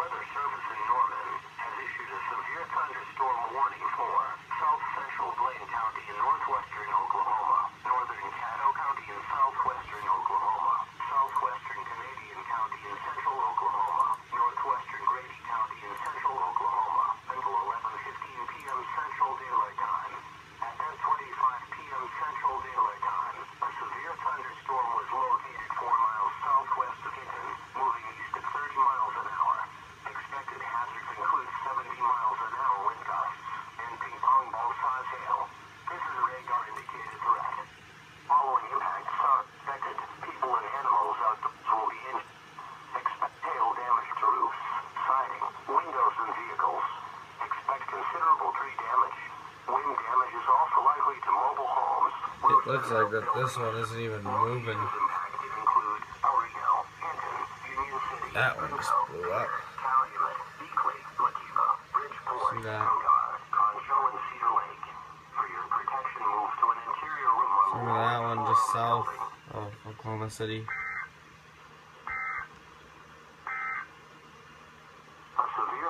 Weather Service in Norman has issued a severe thunderstorm warning for south-central Blaine County in northwestern Oklahoma, northern Caddo County in southwestern Oklahoma, southwestern Canadian County in central Oklahoma, northwestern Grady County in central Oklahoma, until 11:15 p.m. Central Daylight Time. At 10:25 p.m. Central Daylight Time, a severe thunderstorm was located 4 miles southwest of Hinton, moving east at 30 miles an hour. Expected hazards include 70 miles an hour wind gusts and ping-pong ball-size hail. This is a radar-indicated threat. Following impacts are expected. People and animals outdoors will be injured. Expect hail damage to roofs, siding, windows, and vehicles. Expect considerable tree damage. Wind damage is also likely to mobile homes. It looks like that this one isn't even moving. That one just blew up. See that? Some of that one just south of Oklahoma City.